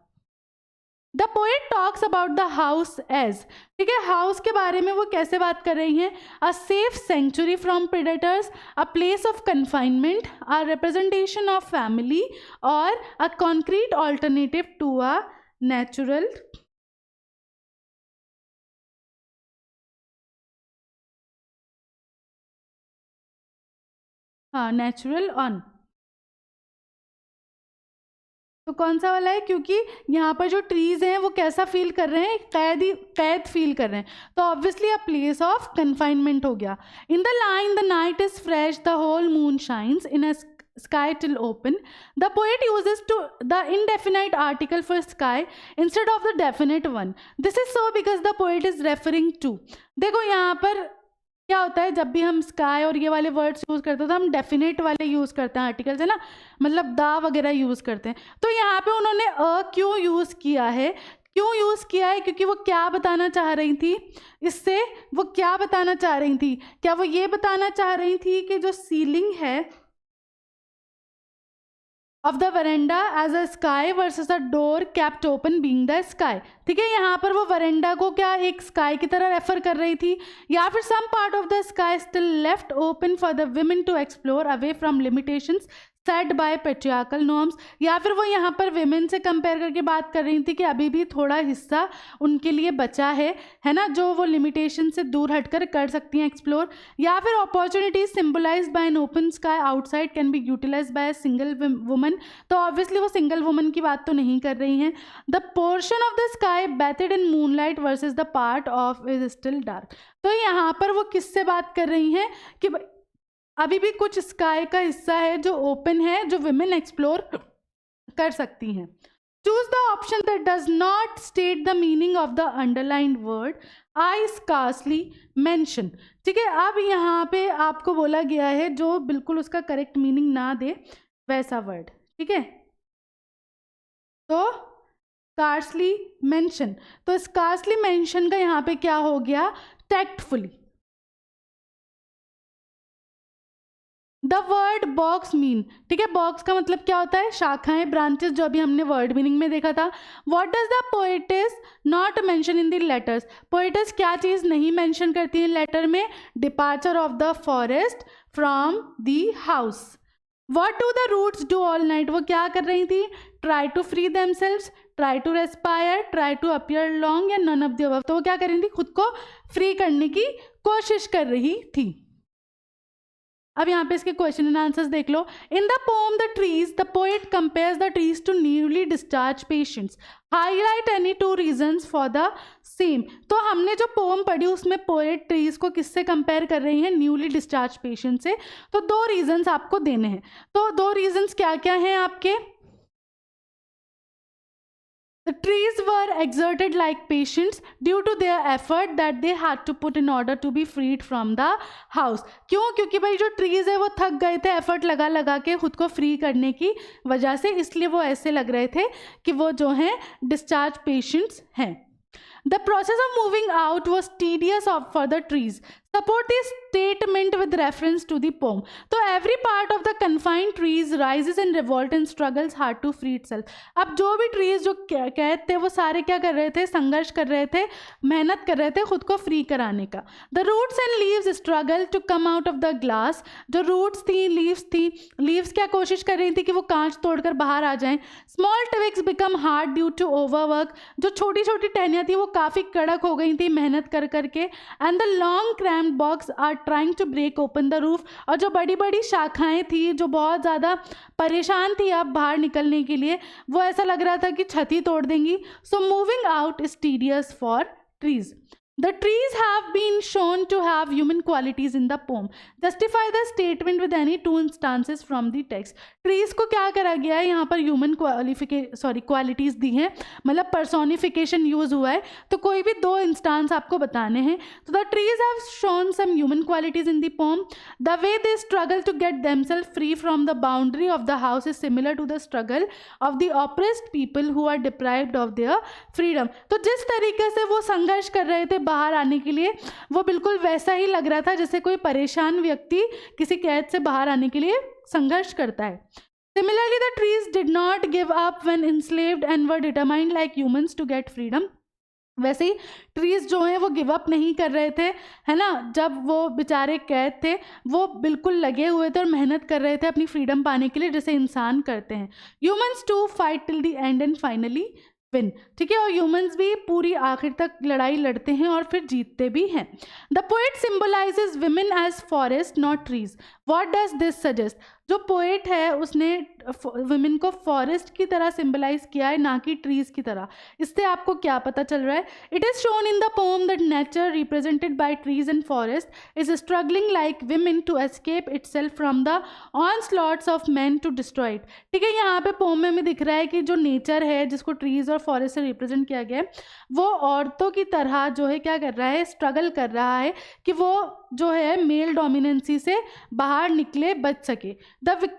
The poet talks about the house as, ठीक है, हाउस के बारे में वो कैसे बात कर रही हैं, a safe century from predators, a place of confinement, a representation of family, और a concrete alternative to a natural, हाँ नेचुरल ऑन। तो कौन सा वाला है, क्योंकि यहाँ पर जो ट्रीज हैं वो कैसा फील कर रहे हैं, कैद फील कर रहे हैं, तो obviously a place of confinement हो गया। In the line the night is fresh the whole moon shines in a sky till open, the poet uses to the indefinite article for sky instead of the definite one. This is so because the poet is referring to, देखो यहाँ पर क्या होता है, जब भी हम sky और ये वाले वर्ड्स यूज़ करते हैं तो हम डेफिनेट वाले यूज़ करते हैं आर्टिकल्स, है ना, मतलब दा वगैरह यूज़ करते हैं। तो यहाँ पे उन्होंने अ क्यों यूज़ किया है, क्यों यूज़ किया है, क्योंकि वो क्या बताना चाह रही थी इससे, वो क्या बताना चाह रही थी, क्या वो ये बताना चाह रही थी कि जो सीलिंग है of the veranda as a sky versus a door kept open being the sky, ठीक है, यहाँ पर वो वरेंडा को क्या एक स्काई की तरह रेफर कर रही थी, या फिर some part of the sky still left open for the women to explore away from limitations set by patriarchal norms, या फिर वो यहाँ पर विमेन से कंपेयर करके बात कर रही थी कि अभी भी थोड़ा हिस्सा उनके लिए बचा है ना, जो वो लिमिटेशन से दूर हटकर कर सकती हैं एक्सप्लोर, या फिर opportunities symbolized by an open sky outside can be utilized by a single woman, तो ऑब्वियसली वो सिंगल वुमन की बात तो नहीं कर रही हैं। The portion of the sky bathed in moonlight versus the part of is still dark, तो यहाँ पर वो किससे बात कर रही हैं कि अभी भी कुछ स्काई का हिस्सा है जो ओपन है, जो विमेन एक्सप्लोर कर सकती हैं। Choose the option that does not state the meaning of the underlined word I scarcely mention, ठीक है, अब यहाँ पे आपको बोला गया है जो बिल्कुल उसका करेक्ट मीनिंग ना दे वैसा वर्ड, ठीक है, तो स्कार्सली मेंशन, तो स्कार्सली मेंशन का यहाँ पे क्या हो गया, tactfully. The word box mean, ठीक है, बॉक्स का मतलब क्या होता है, शाखाएं, ब्रांचेस, जो अभी हमने वर्ड मीनिंग में देखा था। What does the poetess not mention in the letters, poetess क्या चीज़ नहीं मेंशन करती है लेटर में, departure of the forest from the house. What do the roots do all night, वो क्या कर रही थी, try to free themselves, try to respire, try to appear long, या नन ऑफ द अबव, तो वो क्या कर रही थी, खुद को फ्री करने की कोशिश कर रही थी। अब यहाँ पे इसके क्वेश्चन एंड आंसर्स देख लो। In the poem the trees the poet compares the trees to newly discharge patients, highlight any two reasons for the same, तो हमने जो पोम पढ़ी उसमें पोएट ट्रीज को किससे कंपेयर कर रही हैं, न्यूली डिस्चार्ज पेशेंट से, तो दो रीजंस आपको देने हैं, तो दो रीजंस क्या क्या हैं आपके, The trees were exerted like patients due to their effort that they had to put in order to be freed from the house. क्यों, क्योंकि भाई जो ट्रीज है वो थक गए थे एफर्ट लगा लगा के खुद को फ्री करने की वजह से, इसलिए वो ऐसे लग रहे थे कि वो जो हैं डिस्चार्ज पेशेंट्स हैं। The process of moving out was tedious for the trees. Support this statement with reference to the poem. तो every part of the confined trees rises in revolt and struggles hard to free itself. अब जो भी trees जो कैद थे वो सारे क्या कर रहे थे, संघर्ष कर रहे थे, मेहनत कर रहे थे खुद को फ्री कराने का। The roots and leaves struggle to come out of the glass. जो roots थी, leaves क्या कोशिश कर रही थी कि वो कांच तोड़कर बाहर आ जाएं। Small twigs become hard due to overwork. जो छोटी छोटी टहनियाँ थी वो काफ़ी कड़क हो गई थी मेहनत कर करके। And the long cramped box are trying to break open the roof. और जो बड़ी बड़ी शाखाएं थी जो बहुत ज़्यादा परेशान थी अब बाहर निकलने के लिए, वो ऐसा लग रहा था कि छत ही तोड़ देंगी। So moving out is tedious for trees. The trees have been shown to have human qualities in the poem. Justify the statement with any two instances from the text. Trees को क्या करा गया है यहाँ पर, ह्यूमन क्वालिटीज़ दी हैं, मतलब personification use हुआ है, तो कोई भी दो इंस्टांस आपको बताने हैं। तो the trees have shown some human qualities in the poem. The way they struggle to get themself free from the boundary of the house is similar to the struggle of the oppressed people who are deprived of their freedom. तो जिस तरीके से वो संघर्ष कर रहे थे बाहर आने के लिए, वो बिल्कुल वैसा ही लग रहा था जैसे कोई परेशान व्यक्ति किसी कैद से बाहर आने के लिए संघर्ष करता है। Similarly, the trees did not give up when enslaved and were determined like humans to get freedom. वैसे ही ट्रीज जो हैं वो गिव अप नहीं कर रहे थे, है ना, जब वो बेचारे कैद थे वो बिल्कुल लगे हुए थे और मेहनत कर रहे थे अपनी फ्रीडम पाने के लिए, जैसे इंसान करते हैं. Humans too fight till the end and finally win. ठीक है, और ह्यूमंस भी पूरी आखिर तक लड़ाई लड़ते हैं और फिर जीतते भी हैं. The poet symbolizes women as forest not trees. What does this suggest? जो पोएट है उसने वुमेन को फॉरेस्ट की तरह सिंबलाइज किया है, ना कि ट्रीज की तरह. इससे आपको क्या पता चल रहा है? It is shown in the poem that nature represented by trees and forest is struggling like women to escape itself from the onslaughts of man to destroy it. ठीक है, यहाँ पे पोम में हमें दिख रहा है कि जो नेचर है जिसको ट्रीज और फॉरेस्ट से रिप्रेजेंट किया गया है वो औरतों की तरह जो है क्या कर रहा है, स्ट्रगल कर रहा है कि वो जो है मेल डोमिनेंसी से बाहर निकले, बच सके. The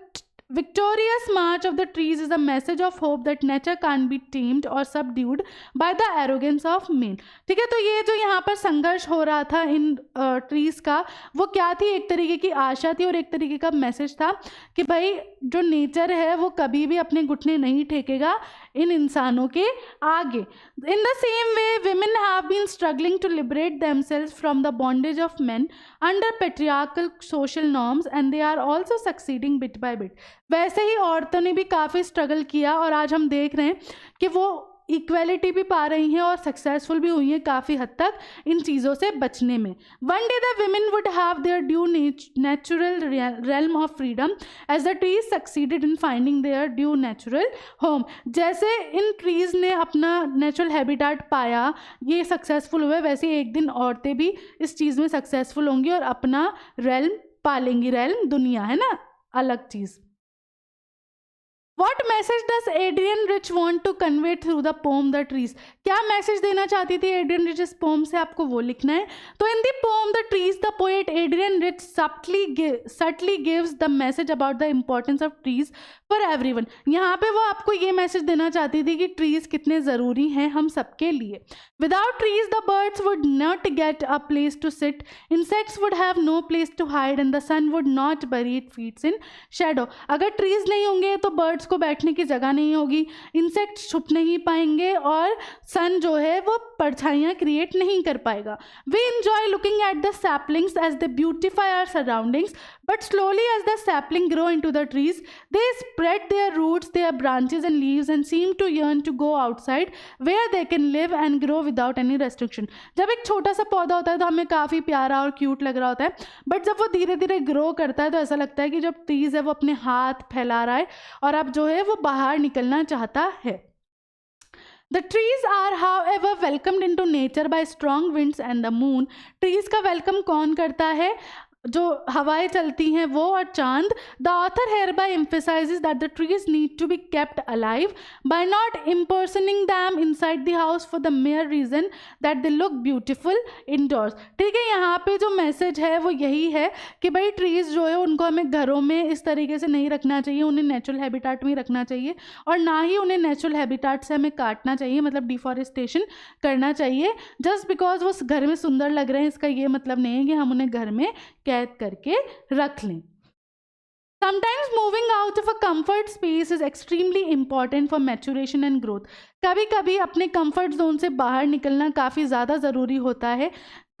victorious march of the trees is a message of hope that nature can't be tamed or subdued by the arrogance of man. ठीक है, तो ये जो यहाँ पर संघर्ष हो रहा था इन ट्रीज का, वो क्या थी? एक तरीके की आशा थी और एक तरीके का मैसेज था कि भाई जो नेचर है वो कभी भी अपने घुटने नहीं टेकेगा इन इंसानों के आगे. In the same way women have been struggling to liberate themselves from the bondage of men under patriarchal social norms and they are also succeeding bit by bit. वैसे ही औरतों ने भी काफ़ी स्ट्रगल किया और आज हम देख रहे हैं कि वो इक्वेलिटी भी पा रही हैं और सक्सेसफुल भी हुई हैं काफ़ी हद तक इन चीज़ों से बचने में. One day the women would have their due natural realm of freedom as the trees succeeded in finding their due natural home. जैसे इन ट्रीज़ ने अपना नेचुरल हैबिटेट पाया, ये सक्सेसफुल हुए, वैसे एक दिन औरतें भी इस चीज़ में सक्सेसफुल होंगी और अपना रेल्म पालेंगी. रेल्म दुनिया है ना, अलग चीज़. What message does Adrienne Rich want to convey through the poem The Trees? क्या मैसेज देना चाहती थी एड्रियन रिच इस पोम से, आपको वो लिखना है. तो in the poem the trees the poet Adrienne Rich subtly gives the message about the importance of trees for everyone. यहाँ पे वो आपको ये मैसेज देना चाहती थी कि ट्रीज कितने ज़रूरी हैं हम सबके लिए. Without trees the birds would not get a place to sit, insects would have no place to hide and the sun would not bury its feet in shadow. अगर ट्रीज नहीं होंगे तो बर्ड्स को बैठने की जगह नहीं होगी, इंसेक्ट छुप नहीं पाएंगे और सन जो है वो परछाइयाँ क्रिएट नहीं कर पाएगा. We enjoy looking at the saplings as they beautify our surroundings but slowly as the sapling grow into the trees they spread their roots their branches and leaves and seem to yearn to go outside where they can live and grow without any restriction. जब एक छोटा सा पौधा होता है तो हमें काफ़ी प्यारा और क्यूट लग रहा होता है, बट जब वो धीरे धीरे ग्रो करता है तो ऐसा लगता है कि जब ट्रीज है वो अपने हाथ फैला रहा है और अब जो है वो बाहर निकलना चाहता है. The trees are however welcomed into nature by strong winds and the moon. Trees का वेलकम कौन करता है? जो हवाएं चलती हैं वो और चांद. The author here by emphasizes that the trees need to be kept alive by not imprisoning them inside the house for the mere reason that they look beautiful indoors. ठीक है, यहाँ पे जो मैसेज है वो यही है कि भाई ट्रीज जो है उनको हमें घरों में इस तरीके से नहीं रखना चाहिए, उन्हें नेचुरल हैबिटेट में रखना चाहिए और ना ही उन्हें नेचुरल हैबिटेट से हमें काटना चाहिए, मतलब डिफॉरेस्टेशन करना चाहिए. जस्ट बिकॉज वो घर में सुंदर लग रहे हैं इसका ये मतलब नहीं है कि हम उन्हें घर में कैद करके रख लें. Sometimes moving out of a comfort space is extremely important for maturation and growth. कभी कभी अपने कंफर्ट जोन से बाहर निकलना काफ़ी ज़्यादा ज़रूरी होता है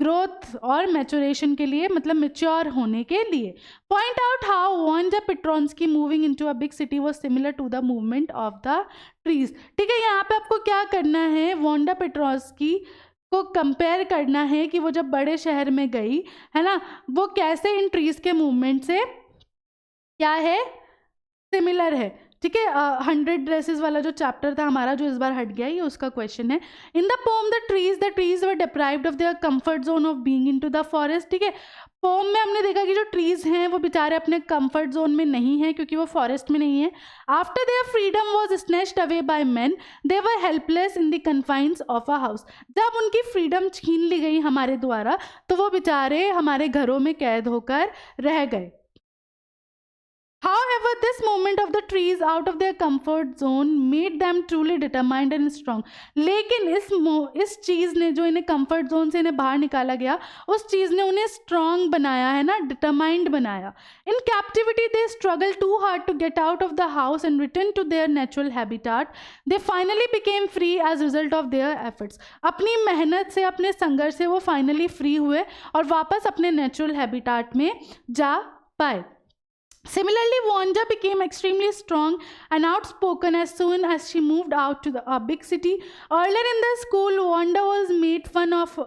ग्रोथ और मैचुरेशन के लिए, मतलब मेच्योर होने के लिए. Point out how Wanda Petronski moving into a big city was similar to the movement of the trees. ठीक है, यहाँ पे आपको क्या करना है, वांडा पेट्रोन्स्की को कंपेयर करना है कि वो जब बड़े शहर में गई है ना, वो कैसे इन ट्रीज के मूवमेंट से क्या है, सिमिलर है. ठीक है, 100 ड्रेसेस वाला जो चैप्टर था हमारा जो इस बार हट गया, ये उसका क्वेश्चन है. इन the poem the trees were deprived of there comfort zone of being into the forest. ठीक है, पोम में हमने देखा कि जो ट्रीज हैं वो बेचारे अपने कंफर्ट जोन में नहीं हैं क्योंकि वो फॉरेस्ट में नहीं है. After their freedom was snatched away by man they were helpless in the confines of a house. जब उनकी फ्रीडम छीन ली गई हमारे द्वारा तो वो बेचारे हमारे घरों में कैद होकर रह गए. However, this movement of the trees out of their comfort zone made them truly determined and strong. लेकिन इस चीज़ ने जो इन्हें comfort zone से इन्हें बाहर निकाला गया, उस चीज़ ने उन्हें strong बनाया है ना, determined बनाया. In captivity, they struggled too hard to get out of the house and return to their natural habitat. They finally became free as a result of their efforts. अपनी मेहनत से, अपने संघर्ष से वो finally free हुए और वापस अपने natural habitat में जा पाए. Similarly, Wanda became extremely strong and outspoken as soon as she moved out to a big city. Earlier in the school, Wanda was made fun of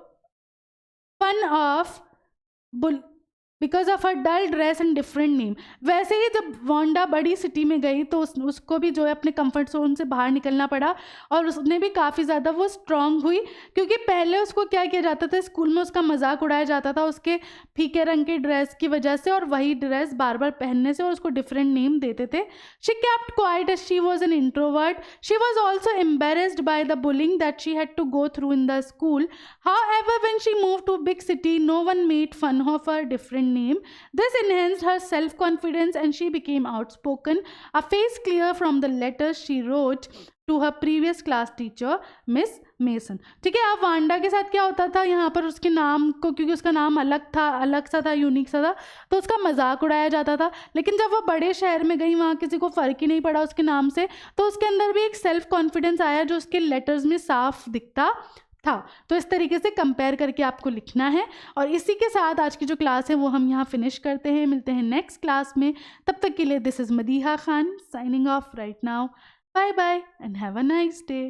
because of her dull dress and different name. वैसे ही जब Wanda बड़ी city में गई तो उसको भी जो है अपने कंफर्ट जोन से बाहर निकलना पड़ा और उसने भी काफ़ी ज़्यादा वो स्ट्रांग हुई, क्योंकि पहले उसको क्या किया जाता था, स्कूल में उसका मजाक उड़ाया जाता था उसके फीके रंग की ड्रेस की वजह से, और वही ड्रेस बार बार पहनने से, और उसको डिफरेंट नेम देते थे. She kept quiet as she was an introvert. She was also embarrassed by the bullying that she had to go through in the school. However, when she moved to a big city, no one made fun of her different name. This enhanced her self-confidence and she became outspoken, a face clear from the letters she wrote to her previous class teacher, Miss Mason. ठीक है. अब Wanda के साथ क्या होता था, यहाँ पर उसके नाम को, क्योंकि उसका नाम अलग सा था, यूनिक सा था, तो उसका मजाक उड़ाया जाता था. लेकिन जब वो बड़े शहर में गई, वहाँ किसी को फ़र्क ही नहीं पड़ा उसके नाम से, तो उसके अंदर भी एक सेल्फ कॉन्फिडेंस आया जो उसके लेटर्स में साफ दिखता था. तो इस तरीके से कंपेयर करके आपको लिखना है. और इसी के साथ आज की जो क्लास है वो हम यहाँ फिनिश करते हैं. मिलते हैं नेक्स्ट क्लास में. तब तक के लिए this is Madiha Khan signing off right now. Bye bye and have a nice day.